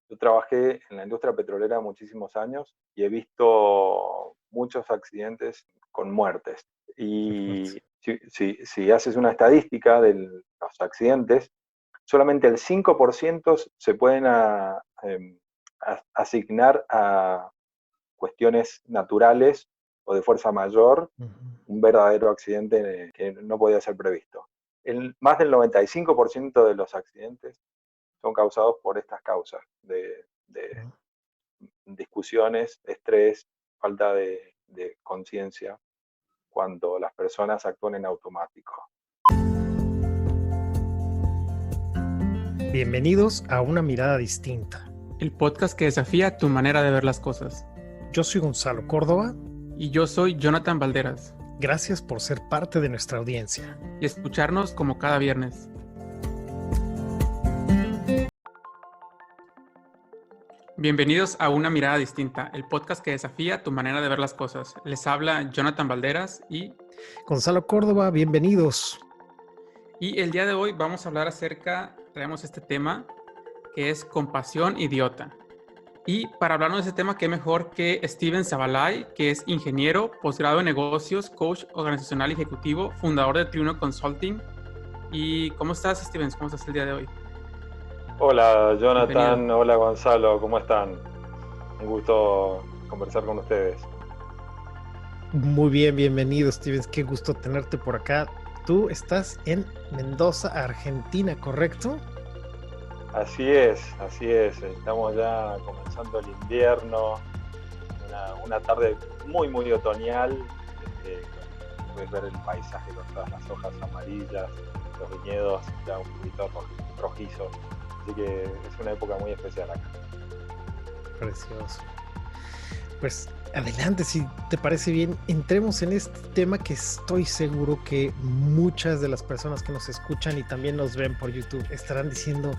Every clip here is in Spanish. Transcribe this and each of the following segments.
Yo trabajé en la industria petrolera muchísimos años y he visto muchos accidentes con muertes. Qué fuerte. Y si haces una estadística de los accidentes, solamente el 5% se pueden asignar a cuestiones naturales o de fuerza mayor, Ujú. un verdadero accidente que no podía ser previsto. Más del 95% de los accidentes son causados por estas causas de ¿No? discusiones, estrés, falta de conciencia, cuando las personas actúan en automático. Bienvenidos a Una Mirada Distinta. El podcast que desafía tu manera de ver las cosas. Yo soy Gonzalo Córdoba. Y yo soy Jonathan Valderas. Gracias por ser parte de nuestra audiencia. Y escucharnos como cada viernes. Bienvenidos a Una Mirada Distinta, el podcast que desafía tu manera de ver las cosas. Les habla Jonathan Valderas y Gonzalo Córdoba, bienvenidos. el día de hoy vamos a hablar traemos este tema que es compasión idiota. Y para hablarnos de ese tema, qué mejor que Steven Zabalay, que es ingeniero, posgrado en negocios, coach organizacional y ejecutivo, fundador de Triuno Consulting. ¿Y cómo estás, Steven? ¿Cómo estás el día de hoy? Hola Bienvenido. Jonathan, hola Gonzalo, ¿cómo están? Un gusto conversar con ustedes. Muy bien, bienvenido, Stevens. Qué gusto tenerte por acá. Tú estás en Mendoza, Argentina, ¿correcto? Así es, así es. Estamos ya comenzando el invierno, una tarde muy, muy otoñal. Puedes ver el paisaje con todas las hojas amarillas, los viñedos ya un poquito rojizos. Así que es una época muy especial acá. Precioso. Pues adelante, si te parece bien, entremos en este tema que estoy seguro que muchas de las personas que nos escuchan y también nos ven por YouTube estarán diciendo: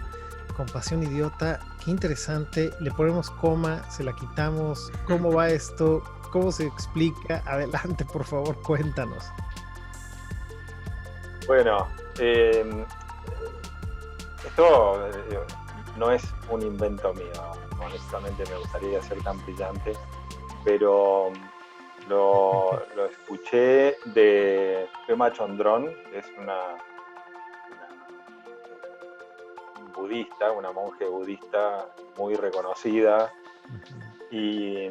compasión idiota, qué interesante, le ponemos coma, se la quitamos, ¿cómo va esto? ¿Cómo se explica? Adelante, por favor, cuéntanos. Bueno, esto no es un invento mío. Honestamente me gustaría ser tan brillante, pero lo escuché de Pema Chödrön, que es una budista, una monje budista muy reconocida, y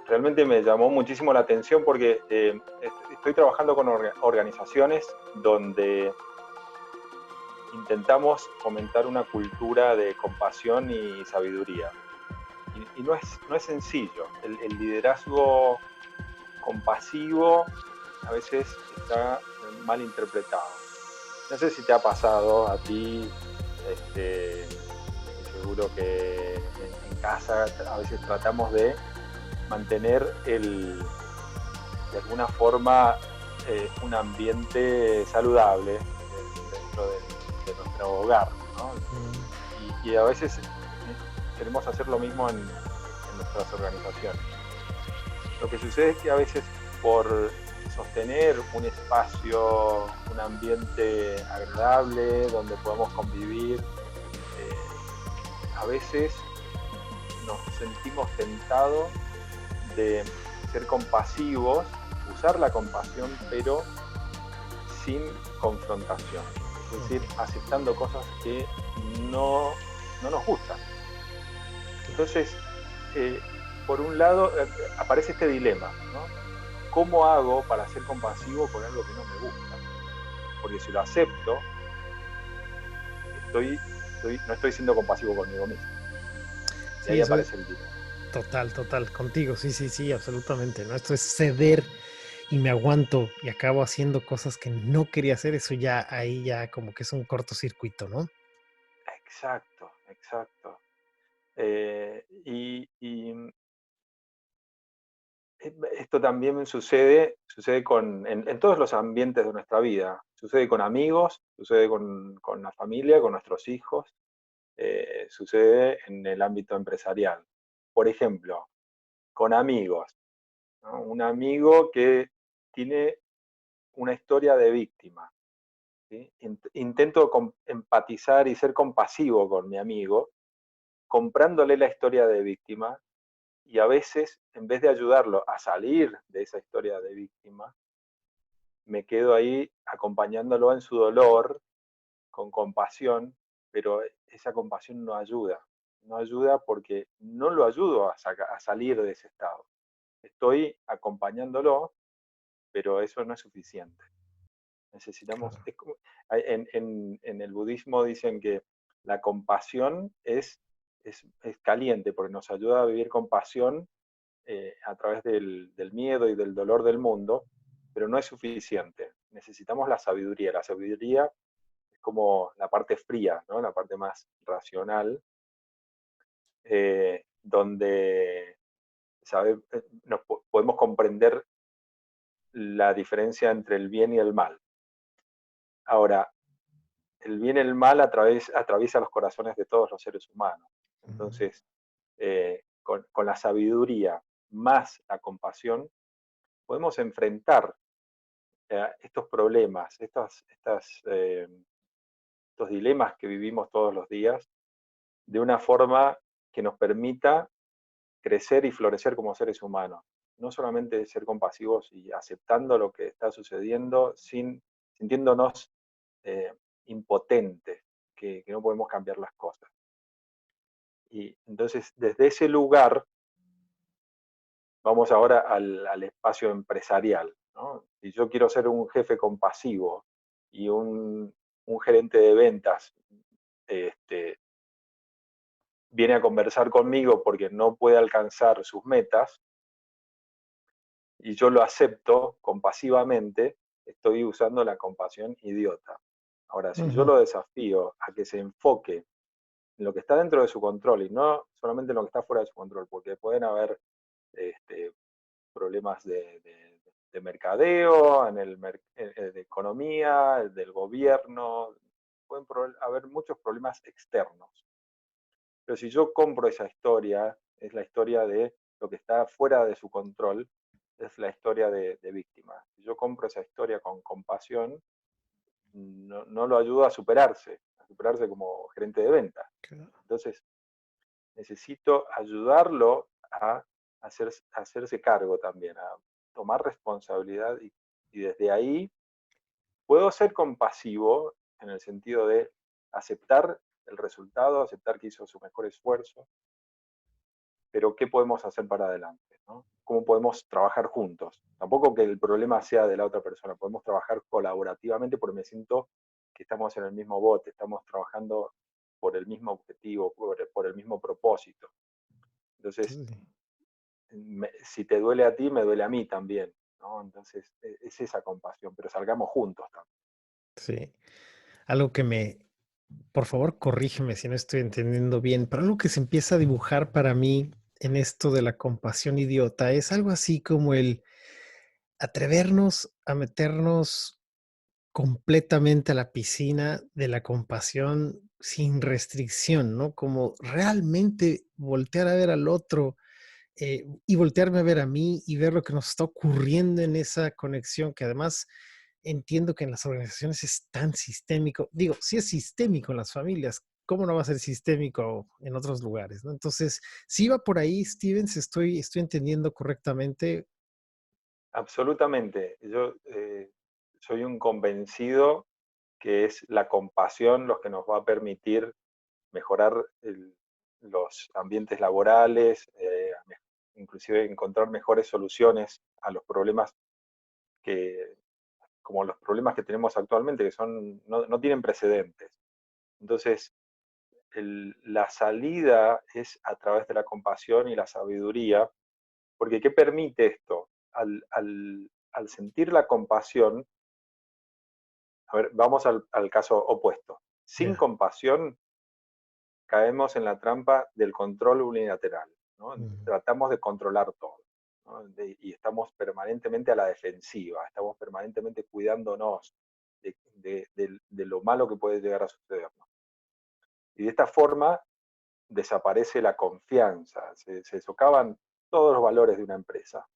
realmente me llamó muchísimo la atención porque estoy trabajando con organizaciones donde intentamos fomentar una cultura de compasión y sabiduría. Y no es sencillo. El liderazgo compasivo a veces está mal interpretado. No sé si te ha pasado a ti, estoy seguro que en casa a veces tratamos de mantener de alguna forma un ambiente saludable dentro de nuestro hogar, ¿no? Y a veces queremos hacer lo mismo en nuestras organizaciones. Lo que sucede es que a veces por sostener un espacio, un ambiente agradable donde podamos convivir, a veces nos sentimos tentados de ser compasivos, usar la compasión, pero sin confrontación. Es decir, aceptando cosas que no nos gustan. Entonces, por un lado, aparece este dilema, ¿no? ¿Cómo hago para ser compasivo con algo que no me gusta? Porque si lo acepto, no estoy siendo compasivo conmigo mismo. Y Sí, ahí eso es aparece el dilema. total, contigo, sí, absolutamente, ¿no? Esto es ceder y me aguanto y acabo haciendo cosas que no quería hacer, eso ya ahí ya como que es un cortocircuito, ¿no? Exacto, exacto. Y esto también sucede en todos los ambientes de nuestra vida. Sucede con amigos, sucede con la familia, con nuestros hijos, sucede en el ámbito empresarial. Por ejemplo, con amigos, ¿no? Un amigo que tiene una historia de víctima. ¿Sí? Intento empatizar y ser compasivo con mi amigo, comprándole la historia de víctima, y a veces, en vez de ayudarlo a salir de esa historia de víctima, me quedo ahí acompañándolo en su dolor, con compasión, pero esa compasión no ayuda. No ayuda porque no lo ayudo a salir de ese estado. Estoy acompañándolo, pero eso no es suficiente. Necesitamos, Claro. en el budismo dicen que la compasión es caliente, porque nos ayuda a vivir con pasión a través del miedo y del dolor del mundo, pero no es suficiente. Necesitamos la sabiduría. La sabiduría es como la parte fría, ¿no? La parte más racional, donde podemos comprender la diferencia entre el bien y el mal. Ahora, el bien y el mal atraviesa los corazones de todos los seres humanos. Ujú. Entonces, con la sabiduría más la compasión, podemos enfrentar estos problemas, estos dilemas que vivimos todos los días, de una forma que nos permita crecer y florecer como seres humanos. No solamente ser compasivos y aceptando lo que está sucediendo, sintiéndonos eh, impotentes, que no podemos cambiar las cosas. Y entonces, desde ese lugar, vamos ahora al espacio empresarial, ¿no? Si yo quiero ser un jefe compasivo y un gerente de ventas este, viene a conversar conmigo porque no puede alcanzar sus metas y yo lo acepto compasivamente, estoy usando la compasión idiota. Ahora, si yo Ujú. lo desafío a que se enfoque en lo que está dentro de su control y no solamente en lo que está fuera de su control, porque pueden haber este, problemas de mercadeo, de economía, del gobierno, pueden haber muchos problemas externos. Pero si yo compro esa historia, es la historia de lo que está fuera de su control, es la historia de víctima. Si yo compro esa historia con compasión, no lo ayudo a superarse como gerente de ventas. Claro. Entonces, necesito ayudarlo a hacerse cargo también, a tomar responsabilidad y desde ahí puedo ser compasivo en el sentido de aceptar el resultado, aceptar que hizo su mejor esfuerzo, pero ¿qué podemos hacer para adelante? ¿No? ¿Cómo podemos trabajar juntos? Tampoco que el problema sea de la otra persona, podemos trabajar colaborativamente porque me siento que estamos en el mismo bote, estamos trabajando por el mismo objetivo, por el mismo propósito. Entonces, Sí. si te duele a ti, me duele a mí también, ¿no? Entonces, es esa compasión, pero salgamos juntos también. Sí. Algo que por favor, corrígeme si no estoy entendiendo bien, pero algo que se empieza a dibujar para mí en esto de la compasión idiota es algo así como el atrevernos a meternos completamente a la piscina de la compasión sin restricción, ¿no? Como realmente voltear a ver al otro y voltearme a ver a mí y ver lo que nos está ocurriendo en esa conexión, que además entiendo que en las organizaciones es tan sistémico. Digo, si es sistémico en las familias, ¿cómo no va a ser sistémico en otros lugares? ¿No? Entonces, si va por ahí, Stevens, estoy entendiendo correctamente. Absolutamente. Yo soy un convencido que es la compasión lo que nos va a permitir mejorar los ambientes laborales, inclusive encontrar mejores soluciones a los problemas que, como los problemas que tenemos actualmente, que no tienen precedentes. Entonces, la salida es a través de la compasión y la sabiduría, porque ¿qué permite esto? Al sentir la compasión, a ver, vamos al caso opuesto. Sin Ya. compasión caemos en la trampa del control unilateral, ¿no? Ujú. Tratamos de controlar todo, ¿no? Y estamos permanentemente a la defensiva, estamos permanentemente cuidándonos de lo malo que puede llegar a sucedernos. Y de esta forma desaparece la confianza, se socavan todos los valores de una empresa.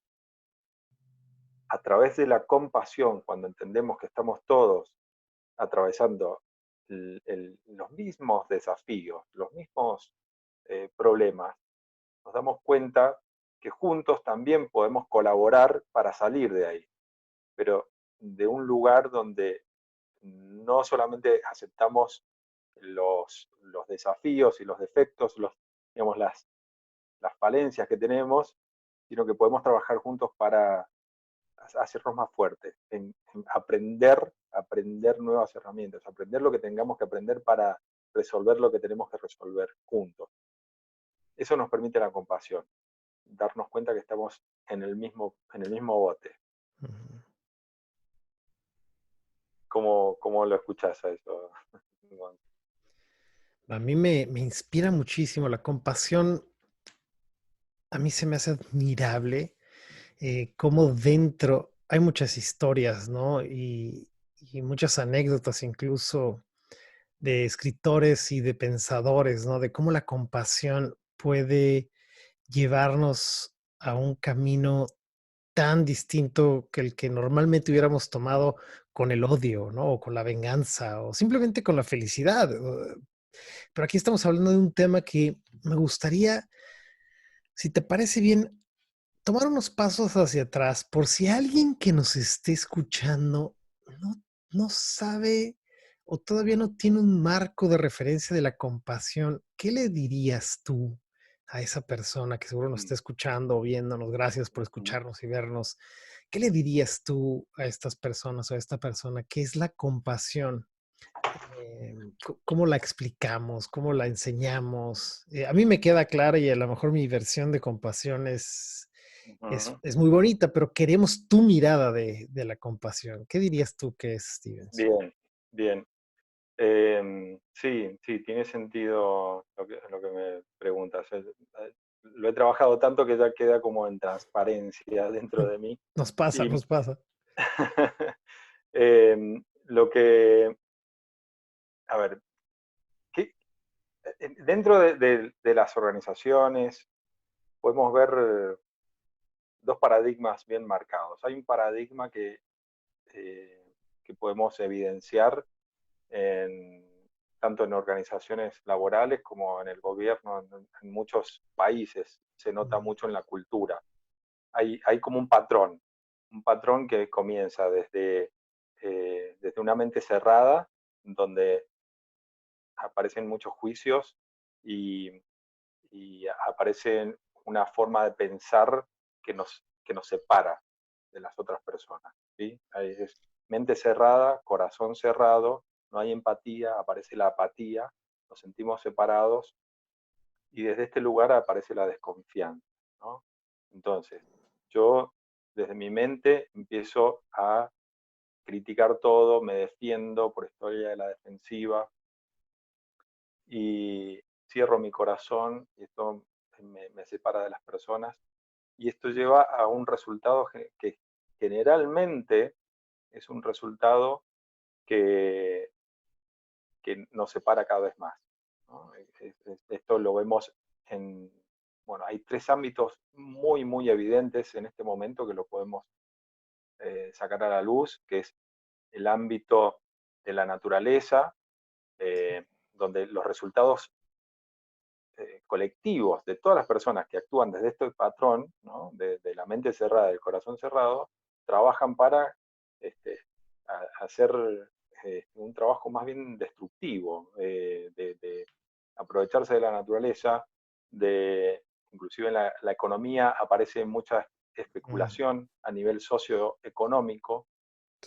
A través de la compasión, cuando entendemos que estamos todos atravesando los mismos desafíos, los mismos problemas, nos damos cuenta que juntos también podemos colaborar para salir de ahí, pero de un lugar donde no solamente aceptamos los desafíos y los defectos, digamos, las falencias que tenemos, sino que podemos trabajar juntos para hacernos más fuertes, en aprender nuevas herramientas, aprender lo que tengamos que aprender para resolver lo que tenemos que resolver juntos. Eso nos permite la compasión, darnos cuenta que estamos en el mismo bote. Ujú. ¿Cómo lo escuchás a eso? A mí me inspira muchísimo la compasión. A mí se me hace admirable cómo dentro hay muchas historias, ¿no? Y muchas anécdotas incluso de escritores y de pensadores, ¿no? De cómo la compasión puede llevarnos a un camino tan distinto que el que normalmente hubiéramos tomado con el odio, ¿no? O con la venganza, o simplemente con la felicidad. Pero aquí estamos hablando de un tema que me gustaría, si te parece bien, tomar unos pasos hacia atrás por si alguien que nos esté escuchando no, no sabe o todavía no tiene un marco de referencia de la compasión. ¿Qué le dirías tú a esa persona que seguro nos está escuchando o viéndonos? Gracias por escucharnos y vernos. ¿Qué le dirías tú a estas personas o a esta persona? ¿Qué es la compasión? ¿Cómo la explicamos? ¿Cómo la enseñamos? A mí me queda clara y a lo mejor mi versión de compasión es muy bonita, pero queremos tu mirada de la compasión. ¿Qué dirías tú que es, Stevens? Bien, bien. Sí, sí, tiene sentido lo que me preguntas. Lo he trabajado tanto que ya queda como en transparencia dentro de mí. Nos pasa, Y nos pasa. lo que, a ver, dentro de las organizaciones podemos ver dos paradigmas bien marcados. Hay un paradigma que podemos evidenciar tanto en organizaciones laborales como en el gobierno, en muchos países, se nota mucho en la cultura. Hay como un patrón que comienza desde una mente cerrada, donde aparecen muchos juicios y, y aparece una forma de pensar que nos separa de las otras personas. ¿Sí? Es mente cerrada, corazón cerrado, no hay empatía, aparece la apatía, nos sentimos separados y desde este lugar aparece la desconfianza, ¿no? Entonces, yo desde mi mente empiezo a criticar todo, me defiendo por historia de la defensiva y cierro mi corazón y esto me separa de las personas y esto lleva a un resultado que generalmente es un resultado que, que nos separa cada vez más, ¿no? Esto lo vemos en, bueno, hay tres ámbitos muy, muy evidentes en este momento que lo podemos sacar a la luz, que es el ámbito de la naturaleza, donde los resultados colectivos de todas las personas que actúan desde este patrón, ¿no? de la mente cerrada, del corazón cerrado, trabajan para este, hacer un trabajo más bien destructivo, de aprovecharse de la naturaleza, inclusive en la economía aparece mucha Mm, especulación a nivel socioeconómico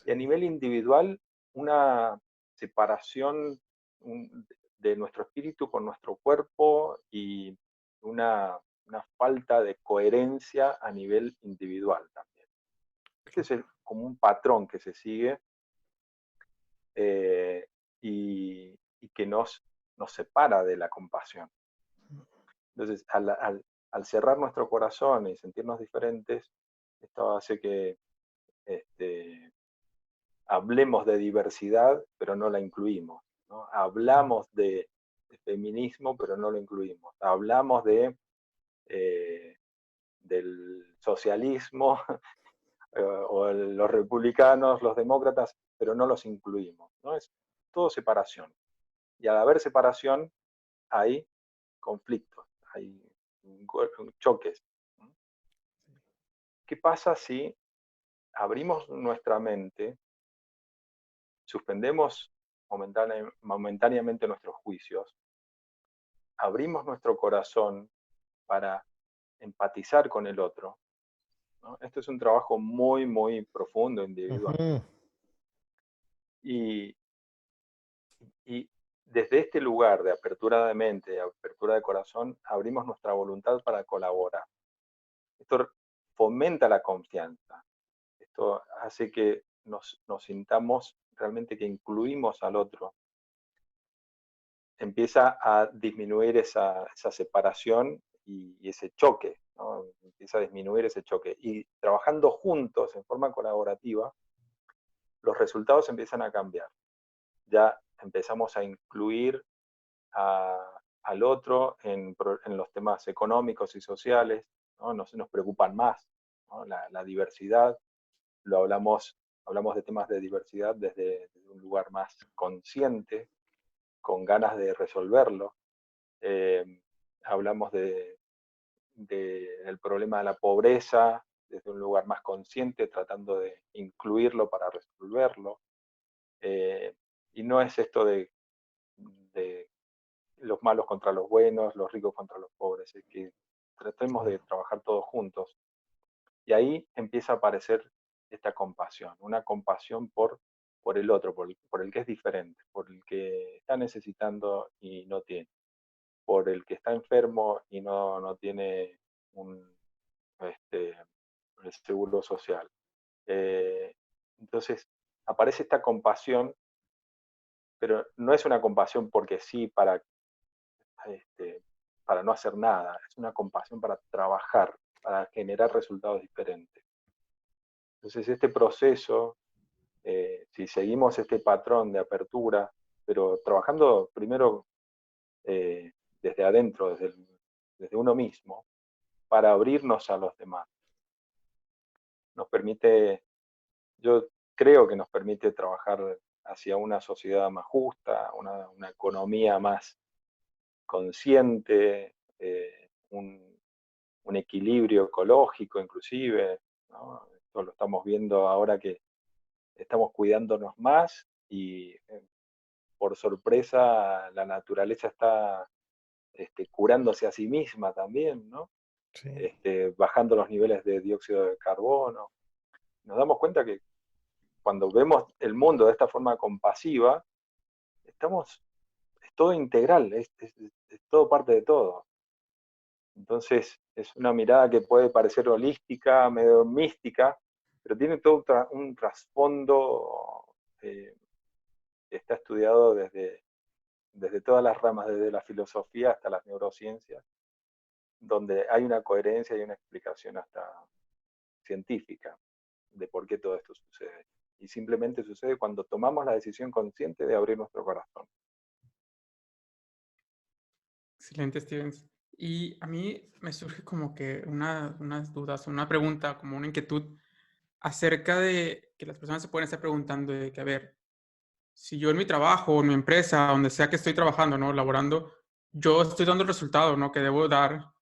y a nivel individual una separación de nuestro espíritu con nuestro cuerpo y una falta de coherencia a nivel individual también. Este es como un patrón que se sigue eh, y que nos separa de la compasión. Entonces, al cerrar nuestro corazón y sentirnos diferentes, esto hace que este, hablemos de diversidad, pero no la incluimos, ¿no? Hablamos de feminismo, pero no lo incluimos. Hablamos del socialismo o los republicanos, los demócratas, pero no los incluimos, ¿no? Es todo separación. Y al haber separación hay conflictos. hay choques. ¿Qué pasa si abrimos nuestra mente, suspendemos momentáneamente nuestros juicios, abrimos nuestro corazón para empatizar con el otro, ¿no? Esto es un trabajo muy, muy profundo, individual. Ujú. Y, y desde este lugar de apertura de mente, de apertura de corazón, abrimos nuestra voluntad para colaborar. Esto fomenta la confianza. Esto hace que nos sintamos realmente que incluimos al otro. Empieza a disminuir esa separación y ese choque, ¿no? Empieza a disminuir ese choque. Y trabajando juntos en forma colaborativa, los resultados empiezan a cambiar. Ya empezamos a incluir al otro en los temas económicos y sociales, ¿no? Nos preocupan más, ¿no? La diversidad, hablamos de temas de diversidad desde un lugar más consciente, con ganas de resolverlo. Hablamos del problema de la pobreza desde un lugar más consciente, tratando de incluirlo para resolverlo. Y no es esto de los malos contra los buenos, los ricos contra los pobres, es que tratemos de trabajar todos juntos. Y ahí empieza a aparecer esta compasión, una compasión por el otro, por el que es diferente, por el que está necesitando y no tiene, por el que está enfermo y no tiene este, el seguro social. Entonces, aparece esta compasión, pero no es una compasión porque sí, para no hacer nada, es una compasión para trabajar, para generar resultados diferentes. Entonces, este proceso, si seguimos este patrón de apertura, pero trabajando primero desde adentro, desde uno mismo, para abrirnos a los demás, nos permite, yo creo que nos permite trabajar hacia una sociedad más justa, una economía más consciente, un equilibrio ecológico inclusive, ¿no? Esto lo estamos viendo ahora que estamos cuidándonos más y por sorpresa la naturaleza está curándose a sí misma también, ¿no? Sí. Bajando los niveles de dióxido de carbono. Nos damos cuenta que cuando vemos el mundo de esta forma compasiva, es todo integral, es todo parte de todo. Entonces, es una mirada que puede parecer holística, medio mística, pero tiene todo un trasfondo que está estudiado desde todas las ramas, desde la filosofía hasta las neurociencias, donde hay una coherencia y una explicación hasta científica de por qué todo esto sucede. Y simplemente sucede cuando tomamos la decisión consciente de abrir nuestro corazón. Excelente, Stevens. Y a mí me surge como que unas dudas, una pregunta, como una inquietud acerca de que las personas se pueden estar preguntando de que, a ver, si yo en mi trabajo, en mi empresa, donde sea que estoy trabajando, ¿no? Laborando, yo estoy dando el resultado, ¿no? Que debo dar.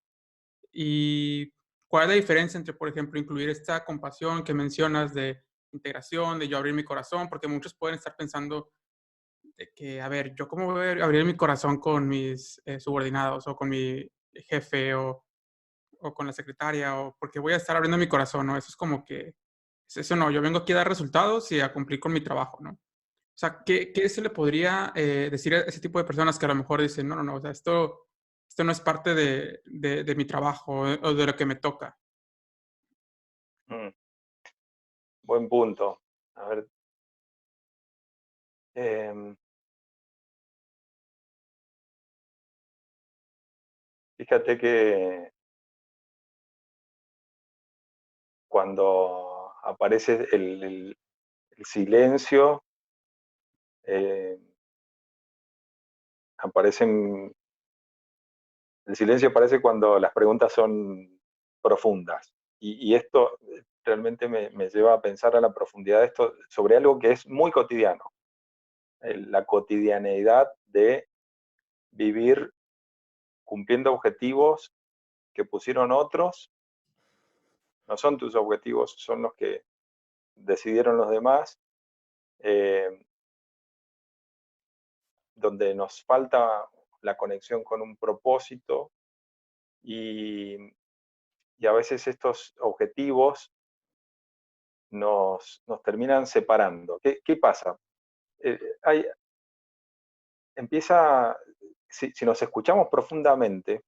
Y cuál es la diferencia entre, por ejemplo, incluir esta compasión que mencionas de integración, de yo abrir mi corazón, porque muchos pueden estar pensando de que, a ver, yo cómo voy a abrir mi corazón con mis subordinados o con mi jefe o con la secretaria o porque voy a estar abriendo mi corazón, ¿no? Eso es como que, eso no, yo vengo aquí a dar resultados y a cumplir con mi trabajo, ¿no? O sea, ¿qué se le podría decir a ese tipo de personas que a lo mejor dicen, no, no, no, o sea, esto no es parte de mi trabajo o de lo que me toca? Mm, buen punto. A ver, em, fíjate que cuando aparece el silencio, eh, aparecen, el silencio aparece cuando las preguntas son profundas. Y esto realmente me lleva a pensar a la profundidad de esto sobre algo que es muy cotidiano, la cotidianeidad de vivir cumpliendo objetivos que pusieron otros, no son tus objetivos, son los que decidieron los demás, donde nos falta la conexión con un propósito y, y a veces estos objetivos nos terminan separando. ¿Qué pasa? Hay, empieza, si nos escuchamos profundamente,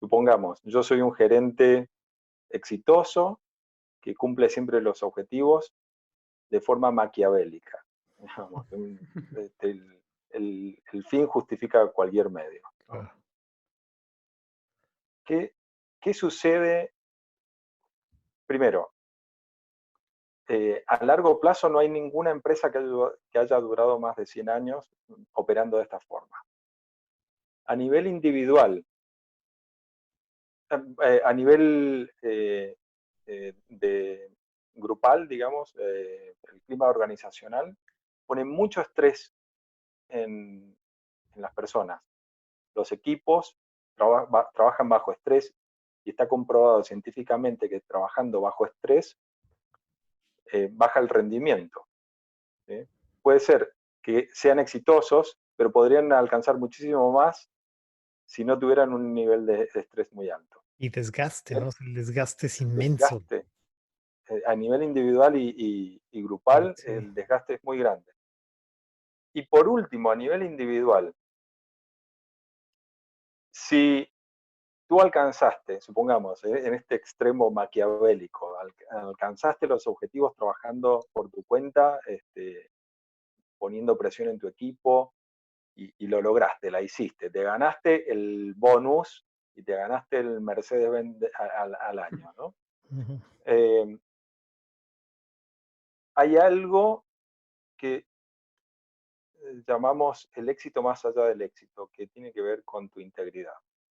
supongamos, yo soy un gerente exitoso que cumple siempre los objetivos de forma maquiavélica. Digamos, el fin justifica cualquier medio, ¿no? Claro. ¿Qué sucede? Primero, a largo plazo no hay ninguna empresa que haya durado más de 100 años operando de esta forma. A nivel individual, a nivel de grupal, digamos, el clima organizacional pone mucho estrés en las personas. Los equipos trabajan bajo estrés y está comprobado científicamente que trabajando bajo estrés baja el rendimiento. ¿Sí? Puede ser que sean exitosos, pero podrían alcanzar muchísimo más si no tuvieran un nivel de estrés muy alto. Y desgaste, ¿no? El desgaste es inmenso. Desgaste a nivel individual y grupal, Sí. el desgaste es muy grande. Y por último, a nivel individual, si tú alcanzaste, supongamos, en este extremo maquiavélico, alcanzaste los objetivos trabajando por tu cuenta, poniendo presión en tu equipo y lo lograste, la hiciste, te ganaste el bonus y te ganaste el Mercedes-Benz al año, ¿no? Ujú. Hay algo que llamamos el éxito más allá del éxito, que tiene que ver con tu integridad.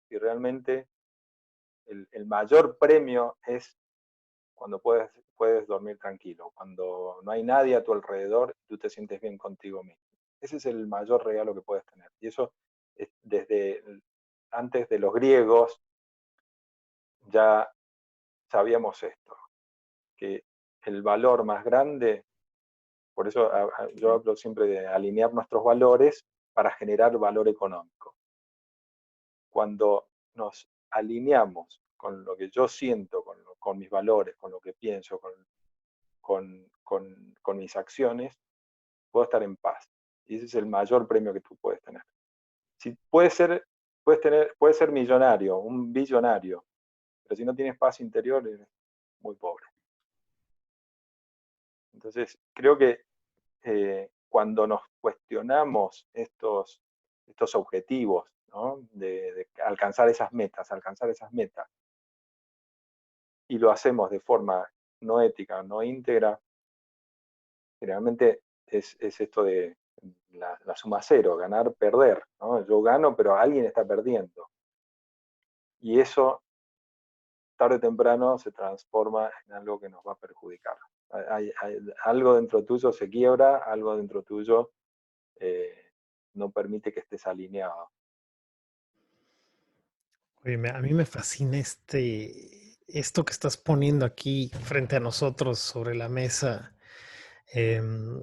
Y realmente el mayor premio es cuando puedes dormir tranquilo, cuando no hay nadie a tu alrededor y tú te sientes bien contigo mismo. Ese es el mayor regalo que puedes tener. Y eso desde antes de los griegos ya sabíamos esto, que el valor más grande, por eso yo hablo siempre de alinear nuestros valores para generar valor económico. Cuando nos alineamos con lo que yo siento, con mis valores, con lo que pienso, con mis acciones, puedo estar en paz. Y ese es el mayor premio que tú puedes tener. Si puedes ser millonario, un billonario, pero si no tienes paz interior, eres muy pobre. Entonces, creo que cuando nos cuestionamos estos objetivos, ¿no? de alcanzar esas metas, y lo hacemos de forma no ética, no íntegra, generalmente es esto de la suma cero, ganar, perder, ¿no? Yo gano, pero alguien está perdiendo. Y eso, tarde o temprano, se transforma en algo que nos va a perjudicar. Algo dentro tuyo se quiebra, algo dentro tuyo no permite que estés alineado. Oye, a mí me fascina esto que estás poniendo aquí frente a nosotros sobre la mesa. Em,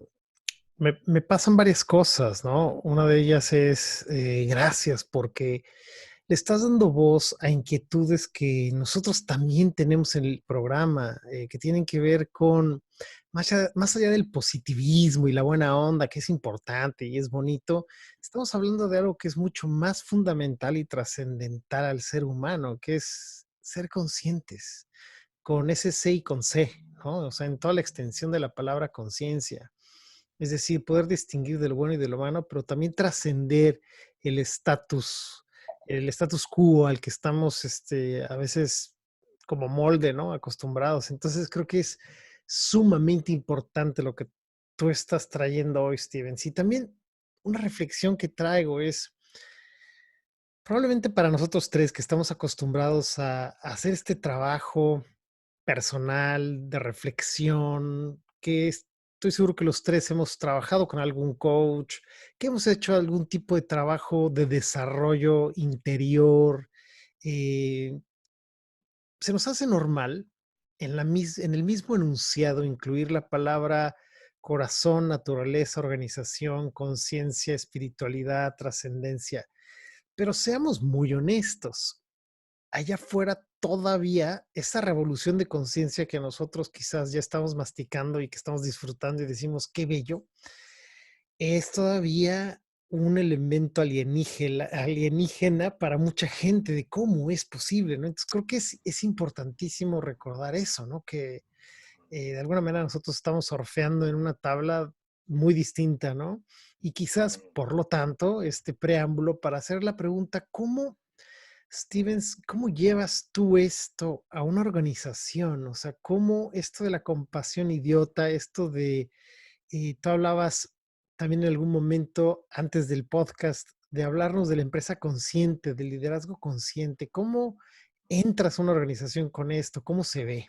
me pasan varias cosas, ¿no? Una de ellas es gracias porque le estás dando voz a inquietudes que nosotros también tenemos en el programa, que tienen que ver con más allá del positivismo y la buena onda, que es importante y es bonito. Estamos hablando de algo que es mucho más fundamental y trascendental al ser humano, que es ser conscientes, con ese C y con C, ¿no? O sea, en toda la extensión de la palabra conciencia. Es decir, poder distinguir de lo bueno y de lo malo, pero también trascender el estatus, el status quo al que estamos a veces como molde, ¿no? Acostumbrados. Entonces creo que es sumamente importante lo que tú estás trayendo hoy, Steven. Sí, también una reflexión que traigo es probablemente para nosotros tres que estamos acostumbrados a hacer este trabajo personal, de reflexión, que estoy seguro que los tres hemos trabajado con algún coach, que hemos hecho algún tipo de trabajo de desarrollo interior. eh, Se nos hace normal en el mismo enunciado incluir la palabra corazón, naturaleza, organización, conciencia, espiritualidad, trascendencia. Pero seamos muy honestos, allá afuera todavía esa revolución de conciencia que nosotros quizás ya estamos masticando y que estamos disfrutando y decimos qué bello, es todavía un elemento alienígena para mucha gente de cómo es posible, ¿no? Entonces creo que es importantísimo recordar eso, ¿no? Que de alguna manera nosotros estamos surfeando en una tabla muy distinta, ¿no? Y quizás, por lo tanto, este preámbulo para hacer la pregunta, ¿cómo, Stevens, cómo llevas tú esto a una organización? O sea, ¿cómo esto de la compasión idiota, esto de y tú hablabas también en algún momento antes del podcast de hablarnos de la empresa consciente, del liderazgo consciente? ¿Cómo entras a una organización con esto? ¿Cómo se ve?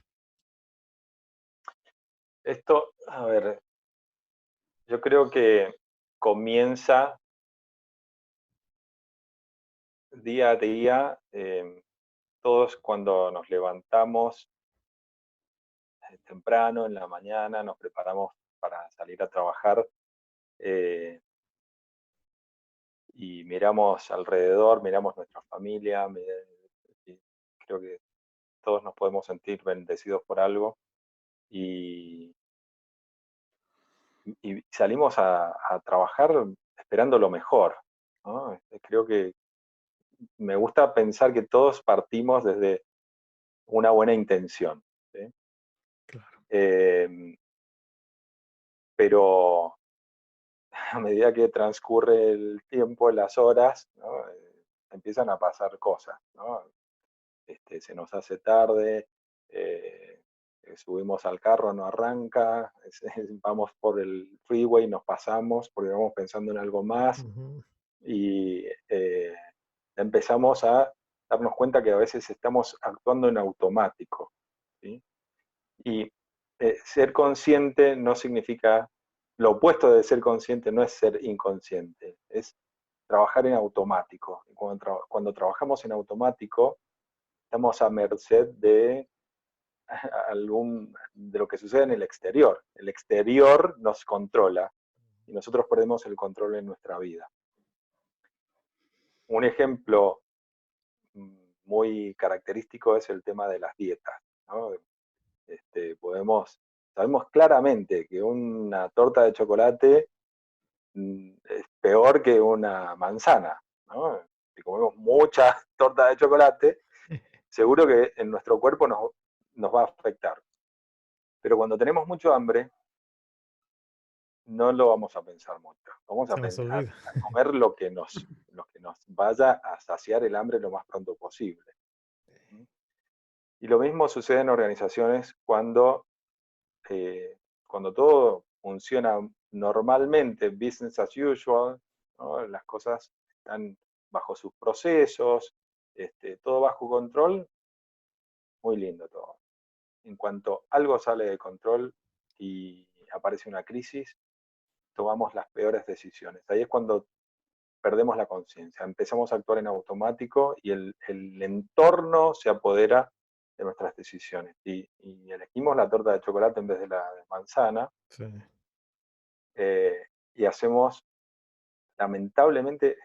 Esto, a ver, yo creo que comienza día a día, todos cuando nos levantamos temprano en la mañana, nos preparamos para salir a trabajar, eh, y miramos alrededor, miramos nuestra familia, y creo que todos nos podemos sentir bendecidos por algo y, y salimos a trabajar esperando lo mejor, ¿no? Creo que me gusta pensar que todos partimos desde una buena intención, ¿sí? Claro. Pero a medida que transcurre el tiempo, las horas, ¿no? Empiezan a pasar cosas, ¿no? Se nos hace tarde, subimos al carro, no arranca, vamos por el freeway, nos pasamos porque vamos pensando en algo más Ujú. y empezamos a darnos cuenta que a veces estamos actuando en automático, ¿sí? Y ser consciente no significa, lo opuesto de ser consciente no es ser inconsciente, es trabajar en automático. Y cuando trabajamos en automático, estamos a merced de de lo que sucede en el exterior. El exterior nos controla y nosotros perdemos el control en nuestra vida. Un ejemplo muy característico es el tema de las dietas, ¿no? Sabemos claramente que una torta de chocolate es peor que una manzana, ¿no? Si comemos mucha torta de chocolate, seguro que en nuestro cuerpo nos va a afectar. Pero cuando tenemos mucho hambre, no lo vamos a pensar mucho. Vamos Se nos olvida. a comer lo que nos vaya a saciar el hambre lo más pronto posible. Y lo mismo sucede en organizaciones cuando todo funciona normalmente, business as usual, ¿no? Las cosas están bajo sus procesos, todo bajo control, muy lindo todo. En cuanto algo sale de control y aparece una crisis, tomamos las peores decisiones. Ahí es cuando perdemos la conciencia, empezamos a actuar en automático y el entorno se apodera de nuestras decisiones. Y elegimos la torta de chocolate en vez de la de manzana, Sí. y hacemos, lamentablemente,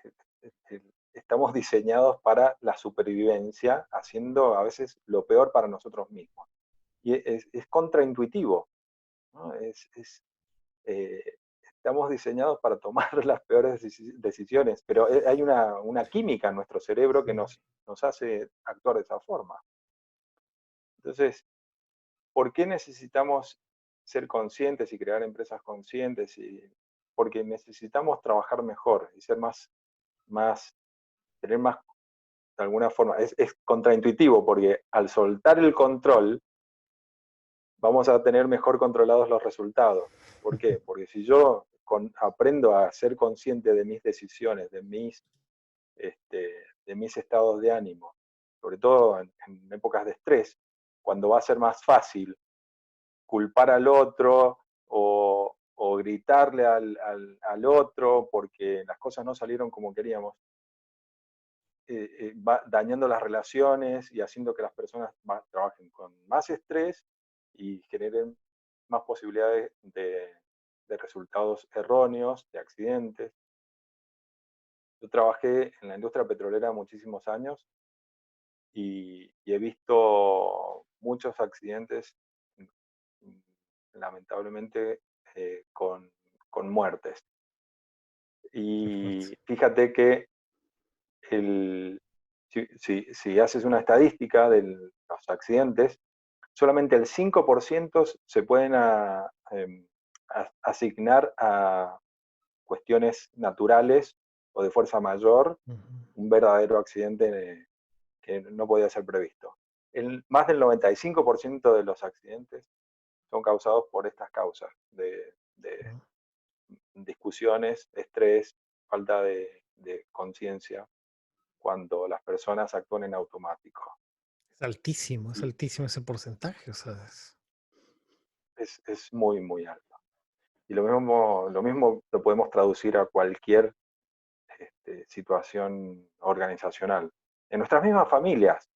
estamos diseñados para la supervivencia, haciendo a veces lo peor para nosotros mismos. Y es contraintuitivo, ¿no? Eh, estamos diseñados para tomar las peores decisiones, pero hay una química en nuestro cerebro que Sí. nos hace actuar de esa forma. Entonces, ¿por qué necesitamos ser conscientes y crear empresas conscientes? Porque necesitamos trabajar mejor y ser tener más, de alguna forma, es contraintuitivo, porque al soltar el control, vamos a tener mejor controlados los resultados. ¿Por qué? Porque si yo aprendo a ser consciente de mis decisiones, de mis estados de ánimo, sobre todo en épocas de estrés, cuando va a ser más fácil culpar al otro o o gritarle al otro porque las cosas no salieron como queríamos, va dañando las relaciones y haciendo que las personas trabajen con más estrés y generen más posibilidades de resultados erróneos, de accidentes. Yo trabajé en la industria petrolera muchísimos años y he visto muchos accidentes, mm, lamentablemente, con muertes. Qué fuerte. Y fíjate que el, si haces una estadística de los accidentes, solamente el 5% se pueden asignar a cuestiones naturales o de fuerza mayor, Ujú. un verdadero accidente que no podía ser previsto. Más del 95% de los accidentes son causados por estas causas de ¿No? discusiones, estrés, falta de conciencia, cuando las personas actúan en automático. Es Y altísimo ese porcentaje, o sea, es muy, muy alto. Y lo mismo lo podemos traducir a cualquier situación organizacional. En nuestras mismas familias,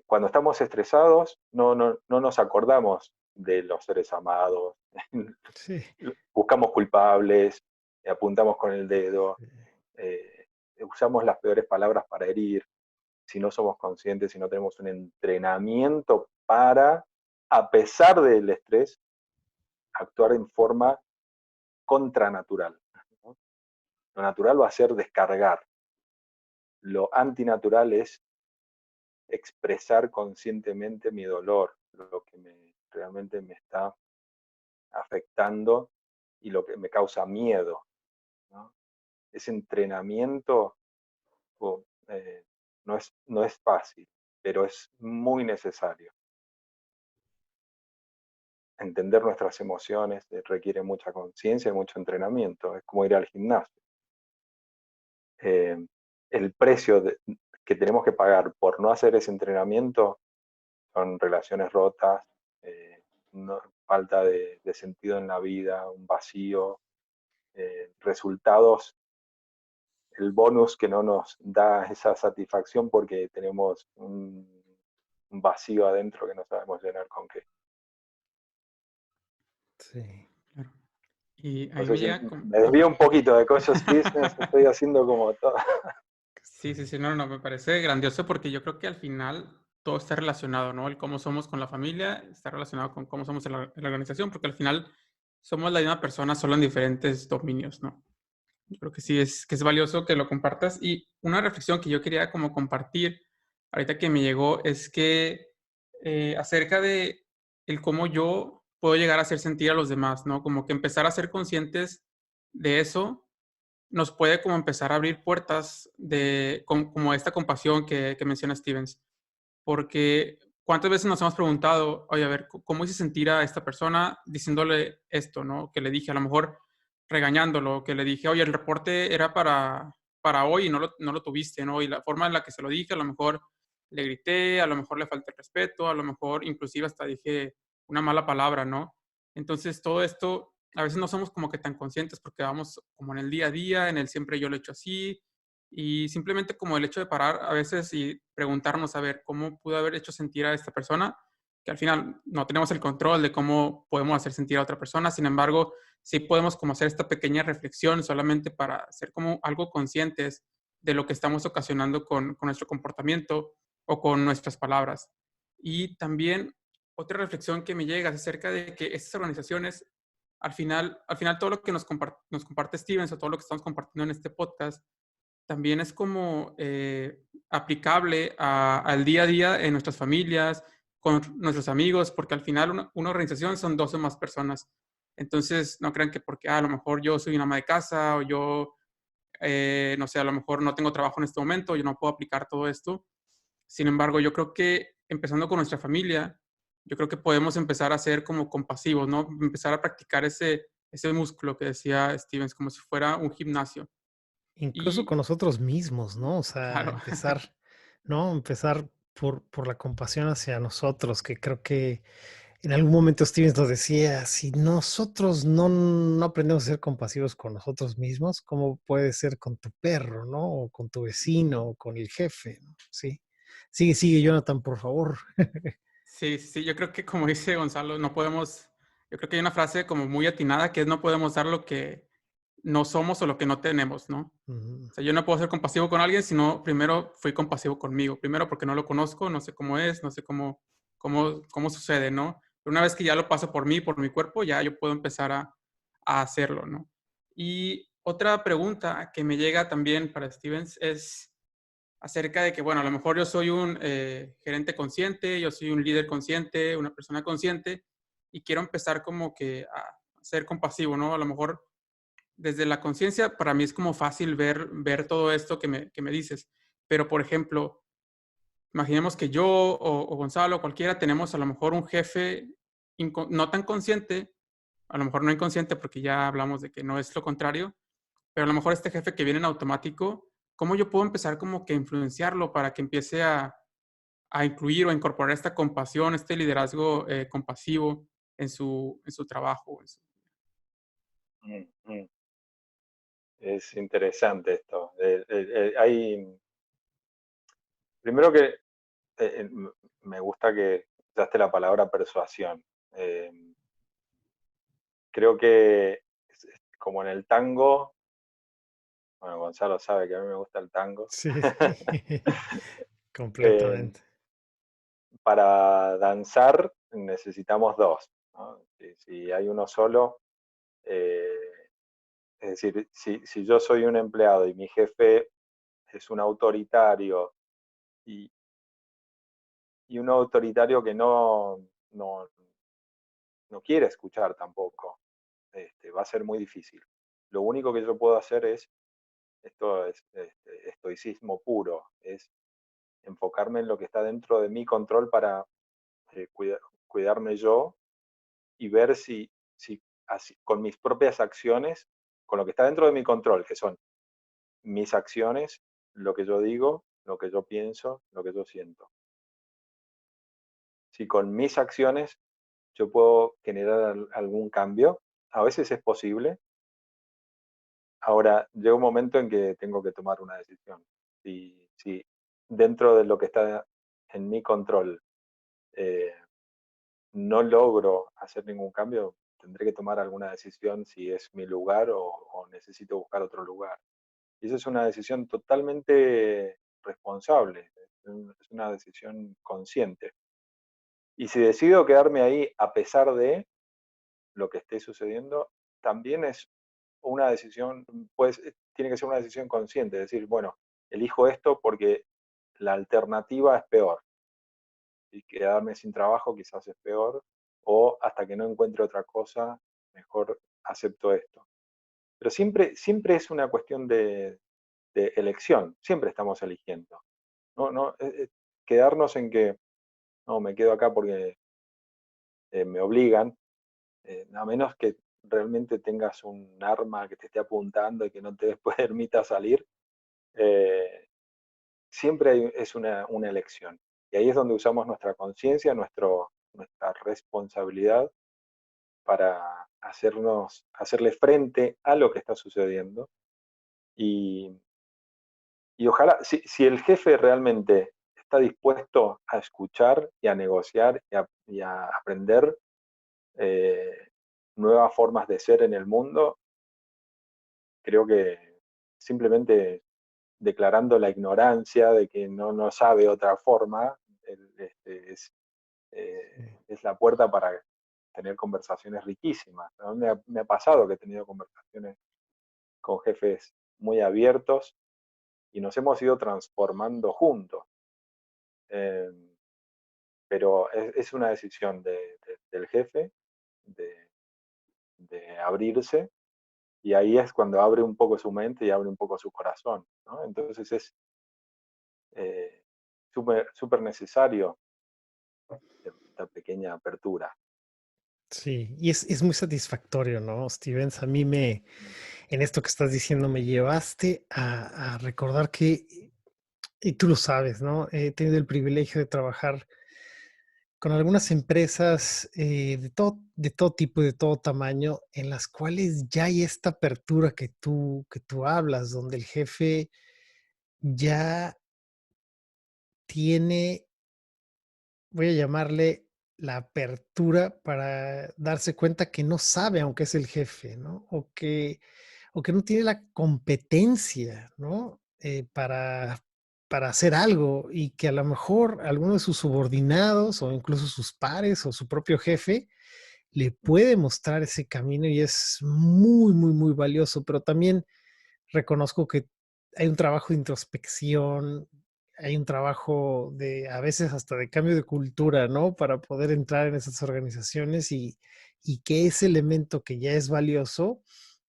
cuando estamos estresados, no nos acordamos de los seres amados, sí, buscamos culpables, apuntamos con el dedo, eh, usamos las peores palabras para herir, si no somos conscientes, si no tenemos un entrenamiento para, a pesar del estrés, actuar en forma contranatural, ¿no? Lo natural va a ser descargar. Lo antinatural es expresar conscientemente mi dolor, lo que realmente me está afectando y lo que me causa miedo, ¿no? Ese entrenamiento oh, no es fácil, pero es muy necesario. Entender nuestras emociones requiere mucha conciencia y mucho entrenamiento. Es como ir al gimnasio. Eh, el precio que tenemos que pagar por no hacer ese entrenamiento son relaciones rotas, falta de sentido en la vida, un vacío, resultados, el bonus que no nos da esa satisfacción porque tenemos un vacío adentro que no sabemos llenar con qué. sí. Claro. Y a No mí sé me si llega como... me desvío un poquito de cosas business, estoy haciendo como todo. Sí, sí, sí, no, no, me parece grandioso porque yo creo que al final todo está relacionado, ¿no? El cómo somos con la familia está relacionado con cómo somos en la organización, porque al final somos la misma persona, solo en diferentes dominios, ¿no? Yo creo que sí que es valioso que lo compartas. Y una reflexión que yo quería como compartir ahorita que me llegó es que acerca de el cómo yo puedo llegar a hacer sentir a los demás, ¿no? Como que empezar a ser conscientes de eso nos puede como empezar a abrir puertas como esta compasión que menciona Stevens. Porque cuántas veces nos hemos preguntado, oye, a ver, ¿cómo hice sentir a esta persona diciéndole esto, ¿no? Que le dije, a lo mejor regañándolo, que le dije, oye, el reporte era para hoy y no lo tuviste, ¿no? Y la forma en la que se lo dije, a lo mejor le grité, a lo mejor le falté el respeto, a lo mejor inclusive hasta dije una mala palabra, ¿no? Entonces, todo esto, a veces no somos como que tan conscientes porque vamos como en el día a día, en el siempre yo lo he hecho así, y simplemente como el hecho de parar a veces y preguntarnos, a ver, ¿cómo pudo haber hecho sentir a esta persona? Que al final no tenemos el control de cómo podemos hacer sentir a otra persona, sin embargo, sí podemos como hacer esta pequeña reflexión solamente para ser como algo conscientes de lo que estamos ocasionando con nuestro comportamiento o con nuestras palabras. Y también otra reflexión que me llega es acerca de que estas organizaciones, al final todo lo que nos comparte Stevens o todo lo que estamos compartiendo en este podcast, también es como aplicable al día a día en nuestras familias, con nuestros amigos, porque al final una organización son 12 más personas. Entonces, no crean que porque a lo mejor yo soy una ama de casa o yo, no sé, a lo mejor no tengo trabajo en este momento, yo no puedo aplicar todo esto. Sin embargo, yo creo que empezando con nuestra familia, yo creo que podemos empezar a ser como compasivos, ¿no? Empezar a practicar ese músculo que decía Stevens, como si fuera un gimnasio. Incluso Y, con nosotros mismos, ¿no? O sea, claro, empezar, ¿no? Empezar por la compasión hacia nosotros, que creo que En algún momento Stevens nos decía, si nosotros no aprendemos a ser compasivos con nosotros mismos, ¿cómo puede ser con tu perro, ¿no? O con tu vecino, o con el jefe, ¿no? Sí. Sigue, Jonathan, por favor. Sí, sí, yo creo que como dice Gonzalo, no podemos, yo creo que hay una frase como muy atinada que es no podemos dar lo que no somos o lo que no tenemos, ¿no? Ujú. O sea, yo no puedo ser compasivo con alguien si no primero fui compasivo conmigo. Primero porque no lo conozco, no sé cómo es, no sé cómo sucede, ¿no? Pero una vez que ya lo paso por mí, por mi cuerpo, ya yo puedo empezar a hacerlo, ¿no? Y otra pregunta que me llega también para Stevens es acerca de que, bueno, a lo mejor yo soy un gerente consciente, yo soy un líder consciente, una persona consciente, y quiero empezar como que a ser compasivo, ¿no? A lo mejor desde la conciencia para mí es como fácil ver todo esto que me dices, pero por ejemplo, imaginemos que yo o Gonzalo, cualquiera, tenemos a lo mejor un jefe no tan consciente, a lo mejor no inconsciente porque ya hablamos de que no es lo contrario, pero a lo mejor este jefe que viene en automático, ¿cómo yo puedo empezar como que a influenciarlo para que empiece a incluir o a incorporar esta compasión, este liderazgo compasivo en su trabajo? Mm, mm. Es interesante esto. Primero que me gusta que usaste la palabra persuasión. Eh, Creo que como en el tango, bueno, Gonzalo sabe que a mí me gusta el tango. Sí, Eh, completamente. para danzar necesitamos dos, ¿no? Si hay uno solo, eh, es decir, si yo soy un empleado y mi jefe es un autoritario y, y un autoritario que no, no quiere escuchar tampoco, va a ser muy difícil. Lo único que yo puedo hacer esto es estoicismo puro, es enfocarme en lo que está dentro de mi control para cuidarme yo y ver si con mis propias acciones, con lo que está dentro de mi control, que son mis acciones, lo que yo digo, lo que yo pienso, lo que yo siento. Si con mis acciones yo puedo generar algún cambio, a veces es posible. Ahora, llega un momento en que tengo que tomar una decisión. Si dentro de lo que está en mi control eh, no logro hacer ningún cambio, tendré que tomar alguna decisión si es mi lugar o necesito buscar otro lugar. Y esa es una decisión totalmente responsable, es una decisión consciente. Y si decido quedarme ahí a pesar de lo que esté sucediendo, también es una decisión, pues tiene que ser una decisión consciente, decir, bueno, elijo esto porque la alternativa es peor y quedarme sin trabajo quizás es peor, o hasta que no encuentre otra cosa, mejor acepto esto. Pero siempre es una cuestión de elección, siempre estamos eligiendo. No, quedarnos en que no, me quedo acá porque me obligan, a menos que realmente tengas un arma que te esté apuntando y que no te permita salir, eh, siempre es una elección. Y ahí es donde usamos nuestra conciencia, nuestra responsabilidad para hacerle frente a lo que está sucediendo. Y, y ojalá, si el jefe realmente está dispuesto a escuchar y a negociar y a aprender eh, nuevas formas de ser en el mundo, creo que simplemente declarando la ignorancia de que no sabe otra forma, es la puerta para tener conversaciones riquísimas. A mí me ha pasado que he tenido conversaciones con jefes muy abiertos y nos hemos ido transformando juntos. Eh, pero es una decisión del jefe de, de abrirse y ahí es cuando abre un poco su mente y abre un poco su corazón, ¿no? Entonces es súper necesario esta pequeña apertura. Sí, y es muy satisfactorio, ¿no, Stevens? En esto que estás diciendo, me llevaste a recordar que, y tú lo sabes, ¿no? He tenido el privilegio de trabajar con algunas empresas de todo tipo y de todo tamaño, en las cuales ya hay esta apertura que tú hablas, donde el jefe ya tiene, voy a llamarle la apertura para darse cuenta que no sabe, aunque es el jefe, ¿no? O que no tiene la competencia, ¿no? Para hacer algo y que a lo mejor alguno de sus subordinados o incluso sus pares o su propio jefe le puede mostrar ese camino y es muy, muy, muy valioso, pero también reconozco que hay un trabajo de introspección, hay un trabajo de, a veces hasta de cambio de cultura, ¿no? Para poder entrar en esas organizaciones y que ese elemento que ya es valioso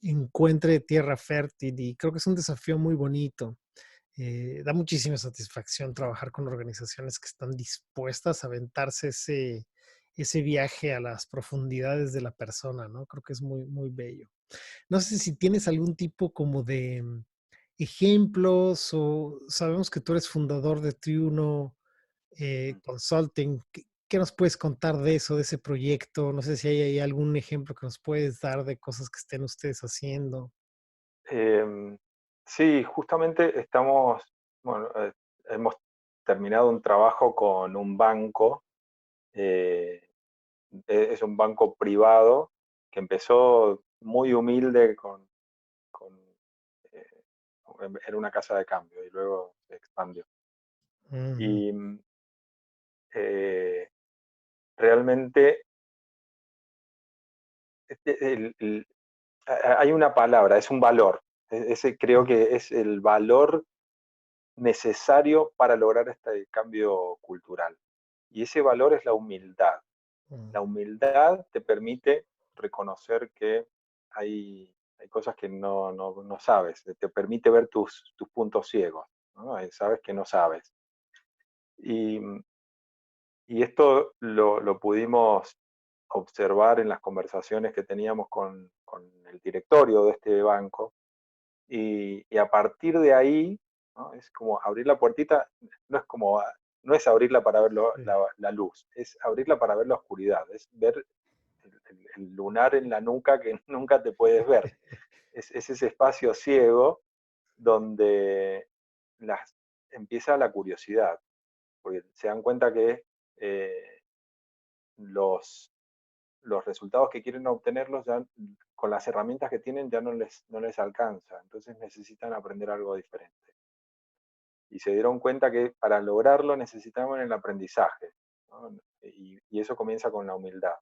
encuentre tierra fértil y creo que es un desafío muy bonito. Da muchísima satisfacción trabajar con organizaciones que están dispuestas a aventarse ese viaje a las profundidades de la persona, ¿no? Creo que es muy, muy bello. No sé si tienes algún tipo como de ejemplos o sabemos que tú eres fundador de Triuno Consulting. ¿Qué nos puedes contar de eso, de ese proyecto? No sé si hay algún ejemplo que nos puedes dar de cosas que estén ustedes haciendo. Em, sí, justamente bueno, hemos terminado un trabajo con un banco, eh, es un banco privado que empezó muy humilde con, eh, era una casa de cambio y luego se expandió. Ujú, Y eh, realmente hay una palabra, es un valor. Ese creo ujú, que es el valor necesario para lograr este cambio cultural. Y ese valor es la humildad. ujú, La humildad te permite reconocer que hay cosas que no sabes, te permite ver tus puntos ciegos, ¿no? Sabes que no sabes. Y, y esto lo pudimos observar en las conversaciones que teníamos con el directorio de este banco, y a partir de ahí, ¿no? Es como abrir la puertita, no es como, no es abrirla para ver sí. la luz, es abrirla para ver la oscuridad, es ver el lunar en la nuca que nunca te puedes ver. Es ese espacio ciego donde las, empieza la curiosidad, porque se dan cuenta que eh, los, los resultados que quieren obtenerlos ya con las herramientas que tienen ya no les alcanza, entonces necesitan aprender algo diferente. Y se dieron cuenta que para lograrlo necesitaban el aprendizaje, ¿no? Y eso comienza con la humildad.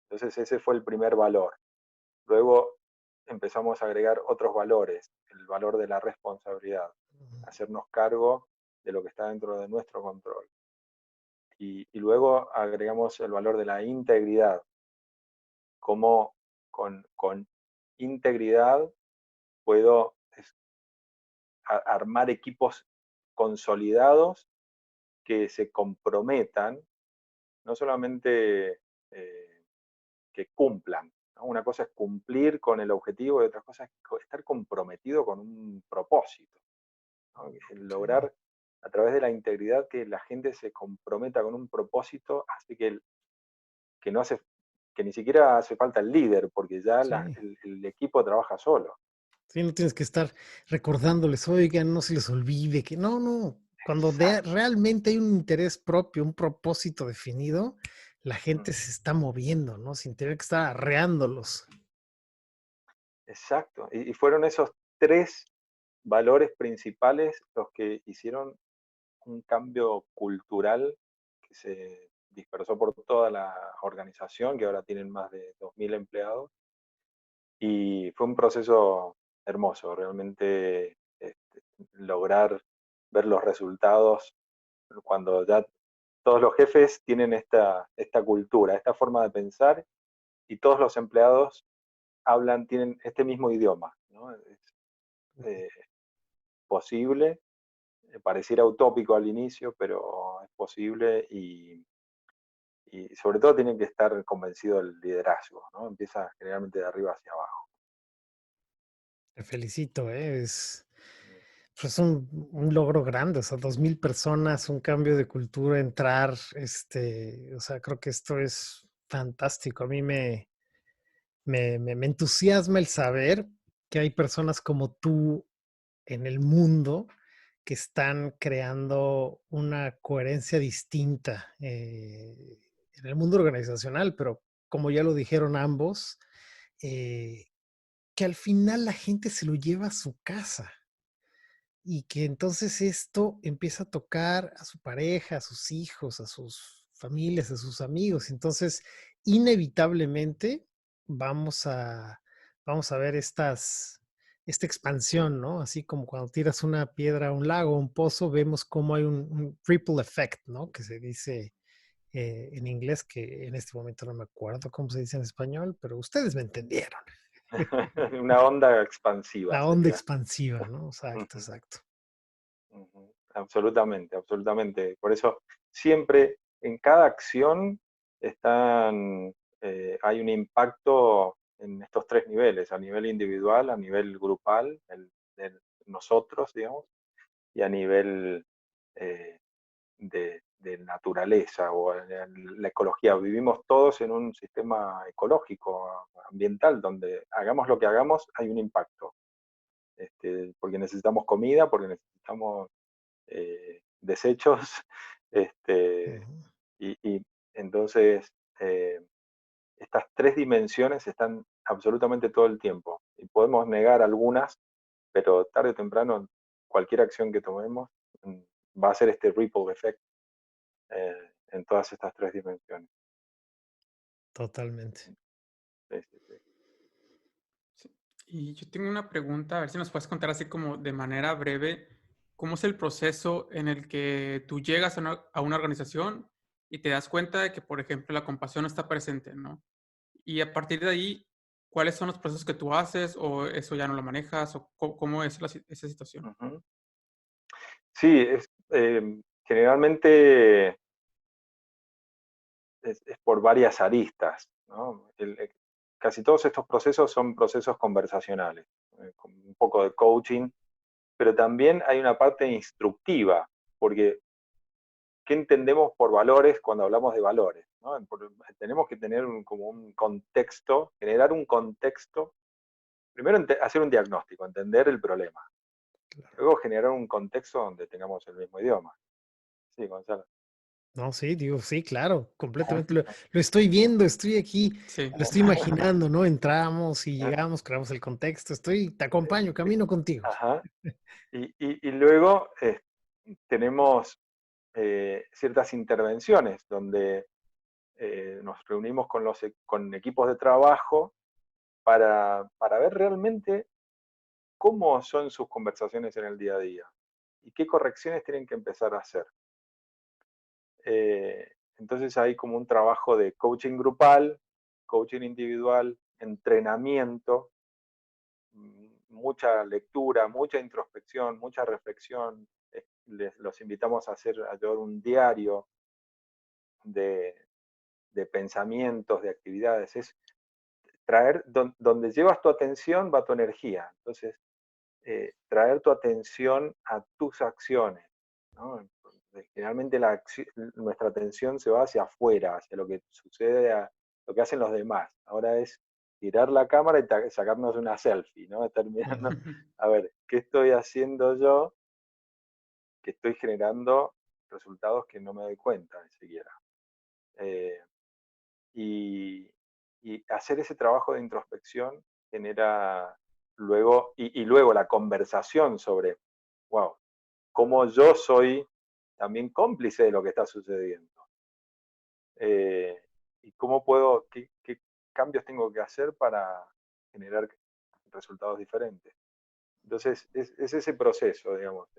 Entonces ese fue el primer valor. Luego empezamos a agregar otros valores, el valor de la responsabilidad, hacernos cargo de lo que está dentro de nuestro control. Y luego agregamos el valor de la integridad, cómo con integridad puedo armar equipos consolidados que se comprometan, no solamente que cumplan, ¿no? Una cosa es cumplir con el objetivo y otra cosa es estar comprometido con un propósito, ¿no? El Sí. lograr a través de la integridad que la gente se comprometa con un propósito, así que no hace, que ni siquiera hace falta el líder, porque ya Sí. el equipo trabaja solo. Sí, no tienes que estar recordándoles, oigan, no se les olvide que no, no. Cuando Exacto. realmente hay un interés propio, un propósito definido, la gente Mm, se está moviendo, ¿no? Sin tener que estar arreándolos. exacto. Y fueron esos tres valores principales los que hicieron un cambio cultural que se dispersó por toda la organización, que ahora tienen más de 2.000 empleados, y fue un proceso hermoso, realmente lograr ver los resultados cuando ya todos los jefes tienen esta cultura, esta forma de pensar, y todos los empleados tienen este mismo idioma, ¿no? Es eh, posible, pareciera utópico al inicio, pero es posible y sobre todo tienen que estar convencidos del liderazgo, ¿no? Empieza generalmente de arriba hacia abajo. Te felicito, ¿eh? Pues un logro grande, o sea, 2000 personas, un cambio de cultura, entrar, o sea, creo que esto es fantástico. A mí me entusiasma el saber que hay personas como tú en el mundo que están creando una coherencia distinta en el mundo organizacional, pero como ya lo dijeron ambos, eh, que al final la gente se lo lleva a su casa y que entonces esto empieza a tocar a su pareja, a sus hijos, a sus familias, a sus amigos. Entonces, inevitablemente vamos a, vamos a ver esta expansión, ¿no? Así como cuando tiras una piedra a un lago, a un pozo, vemos cómo hay un ripple effect, ¿no? Que se dice en inglés, que en este momento no me acuerdo cómo se dice en español, pero ustedes me entendieron. Una onda expansiva La onda sería. expansiva, ¿no? Exacto, Ujú, exacto. ujú. Absolutamente, absolutamente. Por eso siempre en cada acción hay un impacto en estos tres niveles, a nivel individual, a nivel grupal, de nosotros, digamos, y a nivel eh, de naturaleza o en la ecología. Vivimos todos en un sistema ecológico, ambiental, donde hagamos lo que hagamos, hay un impacto. Porque necesitamos comida, porque necesitamos desechos, este, Ujú. y entonces estas tres dimensiones están absolutamente todo el tiempo. Y podemos negar algunas, pero tarde o temprano cualquier acción que tomemos mm, va a ser este ripple effect en todas estas tres dimensiones. Totalmente. Sí, sí, sí. Sí. Y yo tengo una pregunta, a ver si nos puedes contar así como de manera breve, ¿cómo es el proceso en el que tú llegas a una organización y te das cuenta de que, por ejemplo, la compasión no está presente, ¿no? Y a partir de ahí, ¿cuáles son los procesos que tú haces o eso ya no lo manejas o cómo es esa situación? Ujú. Sí, generalmente es por varias aristas, ¿no? Casi todos estos procesos son procesos conversacionales, con un poco de coaching, pero también hay una parte instructiva, porque ¿qué entendemos por valores cuando hablamos de valores? ¿No? Tenemos que tener como un contexto, generar un contexto, primero hacer un diagnóstico, entender el problema, Claro. luego generar un contexto donde tengamos el mismo idioma. Sí, Gonzalo. No, sí, digo, sí, claro, completamente. Lo estoy viendo, estoy aquí, Sí, lo estoy imaginando, ¿no? Entramos y llegamos, creamos el contexto, te acompaño, camino contigo. Ajá. Y luego tenemos ciertas intervenciones donde nos reunimos con equipos de trabajo para ver realmente cómo son sus conversaciones en el día a día y qué correcciones tienen que empezar a hacer. Eh, entonces hay como un trabajo de coaching grupal, coaching individual, entrenamiento, mucha lectura, mucha introspección, mucha reflexión. Los invitamos a llevar un diario de, de pensamientos, de actividades. Es traer, donde llevas tu atención va tu energía. Entonces, traer tu atención a tus acciones, ¿no? Generalmente nuestra atención se va hacia afuera, hacia lo que sucede, lo que hacen los demás. Ahora es tirar la cámara y sacarnos una selfie, ¿no? Estar mirando, a ver, ¿qué estoy haciendo yo que estoy generando resultados que no me doy cuenta ni siquiera? Eh, y, y hacer ese trabajo de introspección genera luego, y luego la conversación sobre, wow, cómo yo soy también cómplice de lo que está sucediendo. Eh, y cómo qué cambios tengo que hacer para generar resultados diferentes. Entonces, es ese proceso, digamos.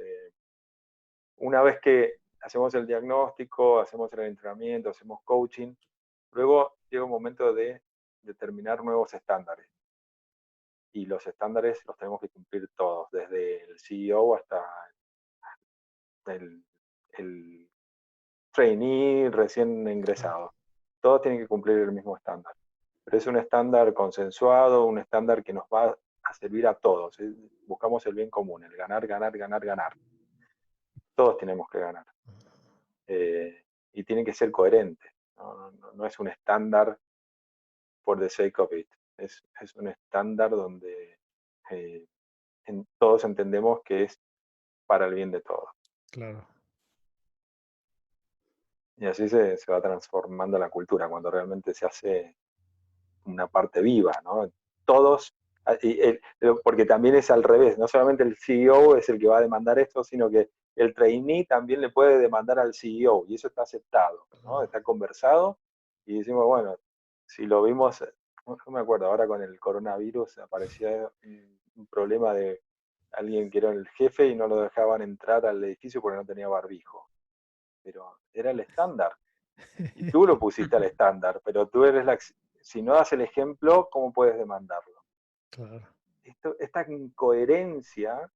Una vez que hacemos el diagnóstico, hacemos el entrenamiento, hacemos coaching, luego llega un momento de determinar nuevos estándares. Y los estándares los tenemos que cumplir todos, desde el CEO hasta el, el trainee recién Claro. ingresado. Todos tienen que cumplir el mismo estándar. Pero es un estándar consensuado, un estándar que nos va a a servir a todos. Buscamos el bien común, el ganar, ganar, ganar, ganar. Todos tenemos que ganar. Y tiene que ser coherente. No es un estándar for the sake of it. Es un estándar donde todos entendemos que es para el bien de todos. Claro. Y así se va transformando la cultura, cuando realmente se hace una parte viva, ¿no? Todos, porque también es al revés, no solamente el CEO es el que va a demandar esto, sino que el trainee también le puede demandar al CEO, y eso está aceptado, ¿no? Está conversado, y decimos, bueno, si lo vimos, no me acuerdo, ahora con el coronavirus aparecía un problema de alguien que era el jefe y no lo dejaban entrar al edificio porque no tenía barbijo. Pero era el estándar. Y tú lo pusiste al estándar, pero tú eres si no das el ejemplo, ¿cómo puedes demandarlo? Claro. Esta incoherencia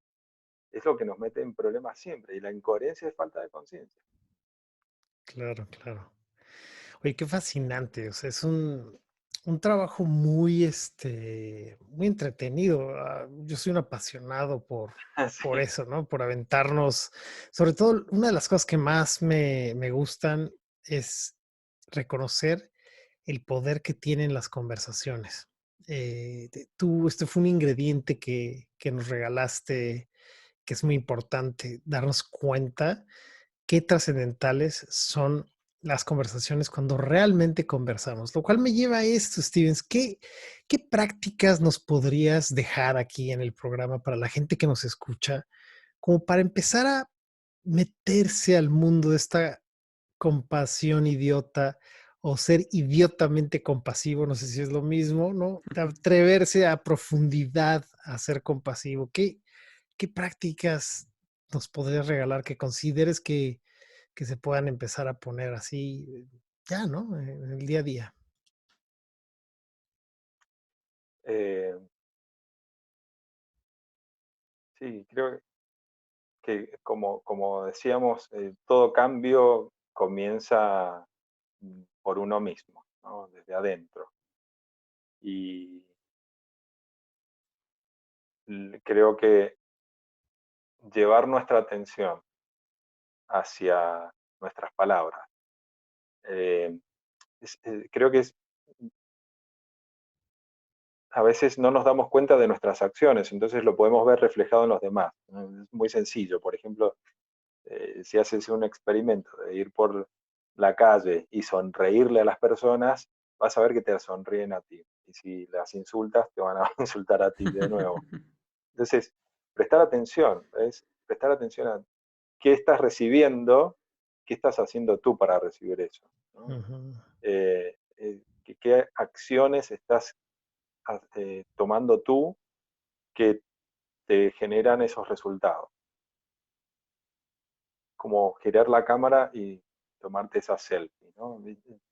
es lo que nos mete en problemas siempre, y la incoherencia es falta de conciencia. Claro, claro. Oye, qué fascinante. O sea, es un trabajo muy, muy entretenido. Yo soy un apasionado por Sí. eso, ¿no? Por aventarnos. Sobre todo, una de las cosas que más me gustan es reconocer el poder que tienen las conversaciones. Este fue un ingrediente que nos regalaste, que es muy importante, darnos cuenta qué trascendentales son las conversaciones cuando realmente conversamos. Lo cual me lleva a esto, Stevens. ¿Qué prácticas nos podrías dejar aquí en el programa para la gente que nos escucha, como para empezar a meterse al mundo de esta compasión idiota o ser idiotamente compasivo? No sé si es lo mismo, ¿no? De atreverse a profundidad a ser compasivo. ¿Qué prácticas nos podrías regalar que consideres que se puedan empezar a poner así ya, ¿no? En el día a día. Eh, sí, creo que como decíamos, todo cambio comienza por uno mismo, ¿no? Desde adentro. Y creo que llevar nuestra atención hacia nuestras palabras, eh, creo que a veces no nos damos cuenta de nuestras acciones, entonces lo podemos ver reflejado en los demás, ¿no? Es muy sencillo. Por ejemplo, si haces un experimento de ir por la calle y sonreírle a las personas, vas a ver que te sonríen a ti. Y si las insultas, te van a insultar a ti de nuevo. Entonces, prestar atención, ¿ves? Prestar atención a qué estás recibiendo, qué estás haciendo tú para recibir eso, ¿no? Ujú. ¿Qué acciones estás tomando tú que te generan esos resultados? Como girar la cámara y tomarte esa selfie, ¿no?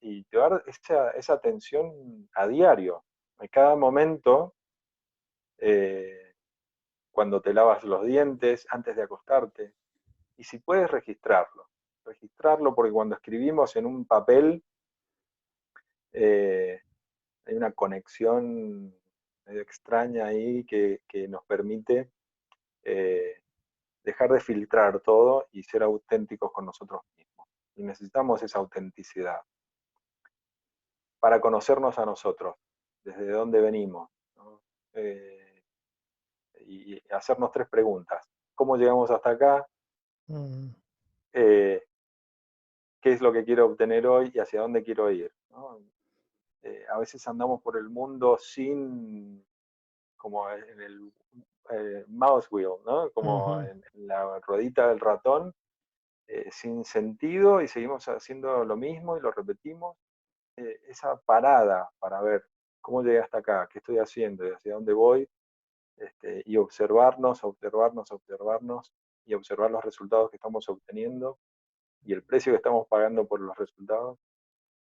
Y llevar esa atención a diario, en cada momento, cuando te lavas los dientes, antes de acostarte, y si puedes registrarlo, porque cuando escribimos en un papel hay una conexión medio extraña ahí que nos permite eh, dejar de filtrar todo y ser auténticos con nosotros mismos. Y necesitamos esa autenticidad para conocernos a nosotros, desde dónde venimos, ¿no? Y hacernos 3 preguntas. ¿Cómo llegamos hasta acá? Mm. ¿Qué es lo que quiero obtener hoy y hacia dónde quiero ir? ¿No? A veces andamos por el mundo sin, como en el mouse wheel, ¿no? Como Ujú. en la ruedita del ratón, sin sentido, y seguimos haciendo lo mismo y lo repetimos. Esa parada para ver cómo llegué hasta acá, qué estoy haciendo y hacia dónde voy, y observarnos, observarnos, observarnos, y observar los resultados que estamos obteniendo y el precio que estamos pagando por los resultados,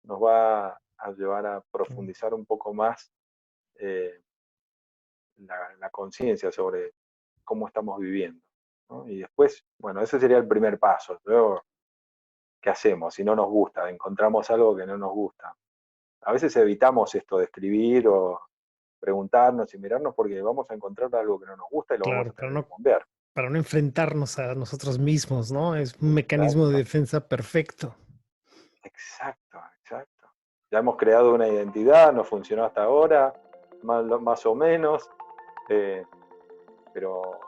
nos va a llevar a Mm. profundizar un poco más eh, la conciencia sobre cómo estamos viviendo, ¿no? Y después, bueno, ese sería el primer paso. Luego, ¿qué hacemos? Si no nos gusta, encontramos algo que no nos gusta. A veces evitamos esto de escribir, preguntarnos y mirarnos porque vamos a encontrar algo que no nos gusta y lo vamos a tener que cambiar. Para no enfrentarnos a nosotros mismos, ¿no? Es un mecanismo de defensa perfecto. Exacto. Ya hemos creado una identidad, nos funcionó hasta ahora, más o menos, pero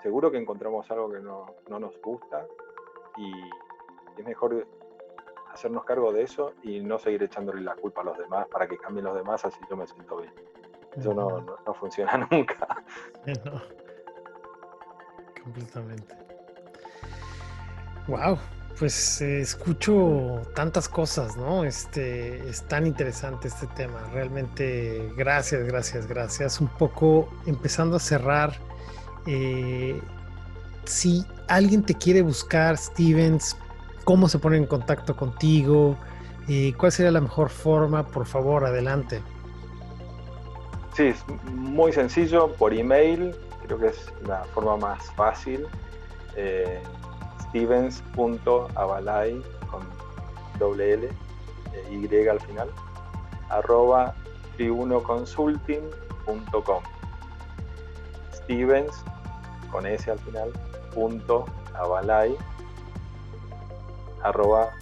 seguro que encontramos algo que no nos gusta y es mejor hacernos cargo de eso y no seguir echándole la culpa a los demás para que cambien los demás, así yo me siento bien. Eso no funciona nunca. No. Completamente. Wow, pues escucho tantas cosas, ¿no? Es tan interesante este tema. Realmente, gracias. Un poco empezando a cerrar. Si alguien te quiere buscar, Stevens, ¿cómo se pone en contacto contigo? ¿Cuál sería la mejor forma? Por favor, adelante. Sí, es muy sencillo, por email, creo que es la forma más fácil. Stevens.abalay con doble L, Y al final, @tribunoconsulting.com. Stevens con S al final, .abalay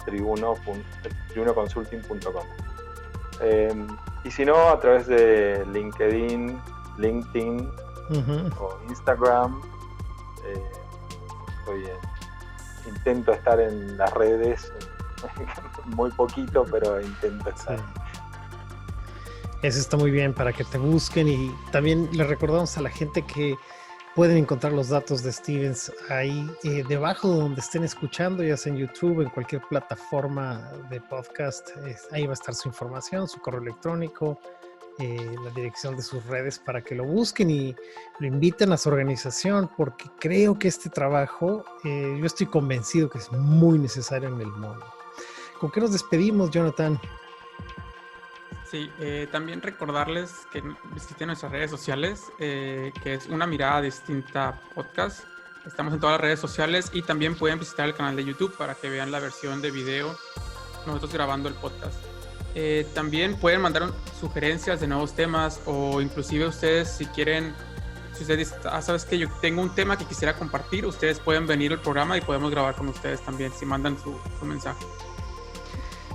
@tribunoconsulting.com. Y si no, a través de LinkedIn o Instagram. Intento estar en las redes, muy poquito, pero intento estar. Sí. Eso está muy bien para que te busquen y también le recordamos a la gente que pueden encontrar los datos de Stevens ahí debajo de donde estén escuchando, ya sea en YouTube, en cualquier plataforma de podcast. Ahí va a estar su información, su correo electrónico, la dirección de sus redes para que lo busquen y lo inviten a su organización, porque creo que este trabajo, yo estoy convencido que es muy necesario en el mundo. ¿Con qué nos despedimos, Jonathan? Sí, también recordarles que visiten nuestras redes sociales, que es Una Mirada Distinta Podcast. Estamos en todas las redes sociales y también pueden visitar el canal de YouTube para que vean la versión de video, nosotros grabando el podcast. También pueden mandar sugerencias de nuevos temas o inclusive ustedes si quieren, si ustedes dicen, sabes que yo tengo un tema que quisiera compartir, ustedes pueden venir al programa y podemos grabar con ustedes también si mandan su mensaje.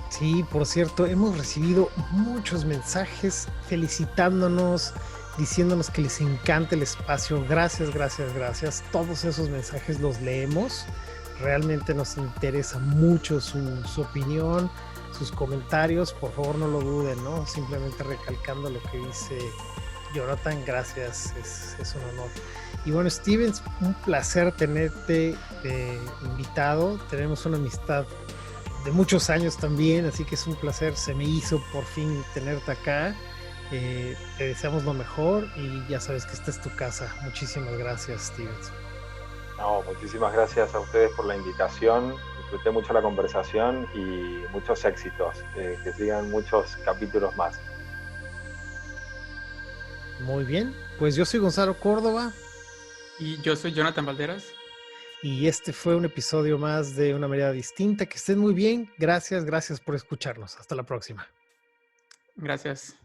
Sí, por cierto, hemos recibido muchos mensajes felicitándonos, diciéndonos que les encanta el espacio. Gracias. Todos esos mensajes los leemos. Realmente nos interesa mucho su opinión, sus comentarios. Por favor, no lo duden, ¿no? Simplemente recalcando lo que dice Jonathan. Gracias, es un honor. Y bueno, Stevens, un placer tenerte invitado. Tenemos una amistad de muchos años también, así que es un placer, se me hizo por fin tenerte acá. Te deseamos lo mejor y ya sabes que esta es tu casa. Muchísimas gracias, Stevens. No, muchísimas gracias a ustedes por la invitación, disfruté mucho la conversación y muchos éxitos, que sigan muchos capítulos más. Muy bien, pues yo soy Gonzalo Córdoba. Y yo soy Jonathan Valderas. Y este fue un episodio más de Una Mirada Distinta. Que estén muy bien. Gracias por escucharnos. Hasta la próxima. Gracias.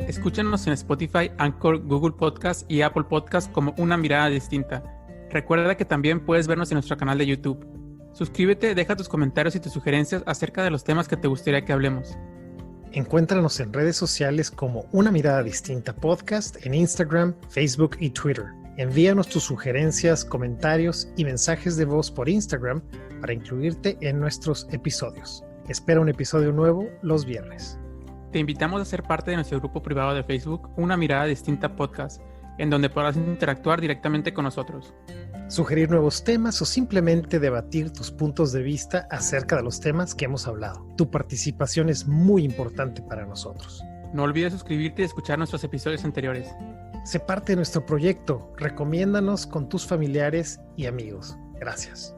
Escúchanos en Spotify, Anchor, Google Podcast y Apple Podcast como Una Mirada Distinta. Recuerda que también puedes vernos en nuestro canal de YouTube. Suscríbete, deja tus comentarios y tus sugerencias acerca de los temas que te gustaría que hablemos. Encuéntranos en redes sociales como Una Mirada Distinta Podcast en Instagram, Facebook y Twitter. Envíanos tus sugerencias, comentarios y mensajes de voz por Instagram para incluirte en nuestros episodios. Espera un episodio nuevo los viernes. Te invitamos a ser parte de nuestro grupo privado de Facebook, Una Mirada Distinta Podcast, en donde podrás interactuar directamente con nosotros. Sugerir nuevos temas o simplemente debatir tus puntos de vista acerca de los temas que hemos hablado. Tu participación es muy importante para nosotros. No olvides suscribirte y escuchar nuestros episodios anteriores. Sé parte de nuestro proyecto. Recomiéndanos con tus familiares y amigos. Gracias.